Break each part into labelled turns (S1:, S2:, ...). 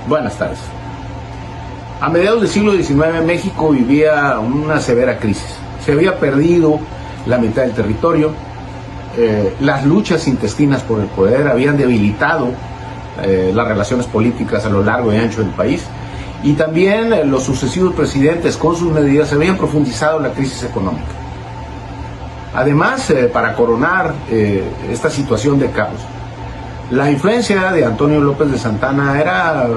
S1: Buenas tardes. A mediados del siglo XIX México vivía una severa crisis. Se había perdido la mitad del territorio, las luchas intestinas por el poder habían debilitado las relaciones políticas a lo largo y ancho del país, y también los sucesivos presidentes con sus medidas habían profundizado la crisis económica. Además, para coronar esta situación de caos, la influencia de Antonio López de Santana era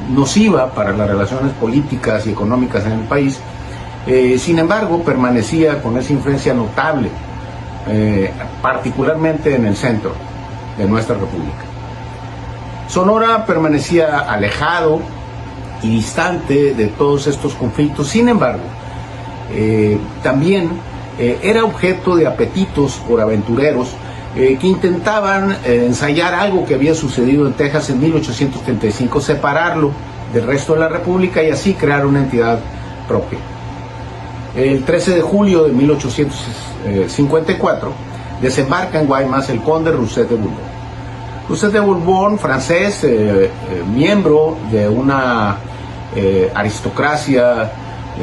S1: nociva para las relaciones políticas y económicas en el país. Sin embargo, permanecía con esa influencia notable, particularmente en el centro de nuestra república. Sonora permanecía alejado y distante de todos estos conflictos. Sin embargo, también era objeto de apetitos por aventureros que intentaban ensayar algo que había sucedido en Texas en 1835, separarlo del resto de la república y así crear una entidad propia. El 13 de julio de 1854 desembarca en Guaymas el conde Rousset de Bourbon. Rousset de Bourbon, francés, miembro de una aristocracia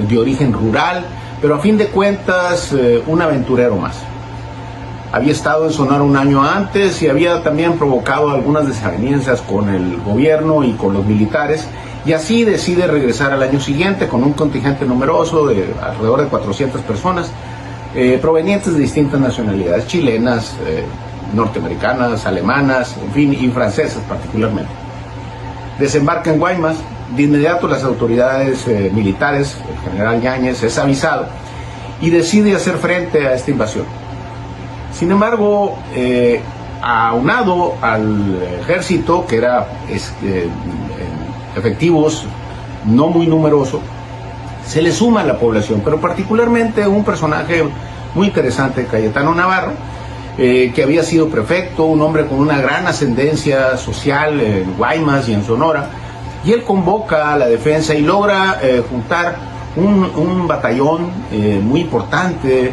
S1: de origen rural, pero a fin de cuentas un aventurero más. Había estado en Sonora un año antes y había también provocado algunas desavenencias con el gobierno y con los militares, y así decide regresar al año siguiente con un contingente numeroso de alrededor de 400 personas provenientes de distintas nacionalidades, chilenas, norteamericanas, alemanas, en fin, y francesas particularmente. Desembarca en Guaymas. De inmediato las autoridades militares, el general Yáñez, es avisado y decide hacer frente a esta invasión. Sin embargo, aunado al ejército, que era efectivos no muy numeroso, se le suma a la población, pero particularmente un personaje muy interesante, Cayetano Navarro, que había sido prefecto, un hombre con una gran ascendencia social en Guaymas y en Sonora, y él convoca a la defensa y logra juntar un batallón muy importante,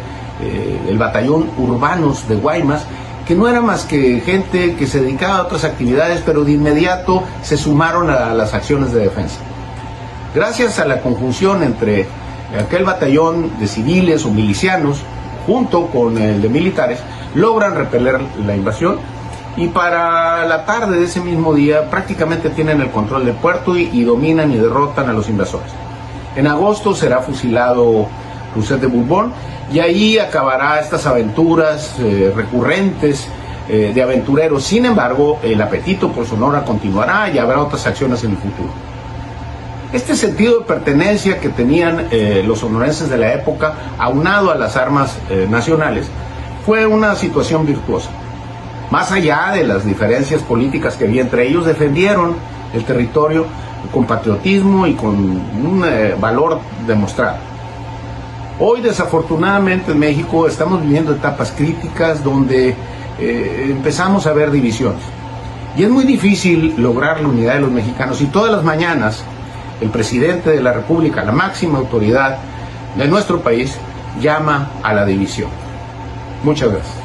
S1: el batallón Urbanos de Guaymas, que no era más que gente que se dedicaba a otras actividades, pero de inmediato se sumaron a las acciones de defensa. Gracias a la conjunción entre aquel batallón de civiles o milicianos, junto con el de militares, logran repeler la invasión, y para la tarde de ese mismo día prácticamente tienen el control del puerto y dominan y derrotan a los invasores. En agosto será fusilado Rousset de Bourbon, y ahí acabará estas aventuras recurrentes de aventureros. Sin embargo, el apetito por Sonora continuará y habrá otras acciones en el futuro. Este sentido de pertenencia que tenían los sonorenses de la época, aunado a las armas nacionales, fue una situación virtuosa. Más allá de las diferencias políticas que había entre ellos, defendieron el territorio con patriotismo y con un valor demostrado. Hoy, desafortunadamente, en México estamos viviendo etapas críticas donde empezamos a ver divisiones. Y es muy difícil lograr la unidad de los mexicanos, y todas las mañanas el presidente de la República, la máxima autoridad de nuestro país, llama a la división. Muchas gracias.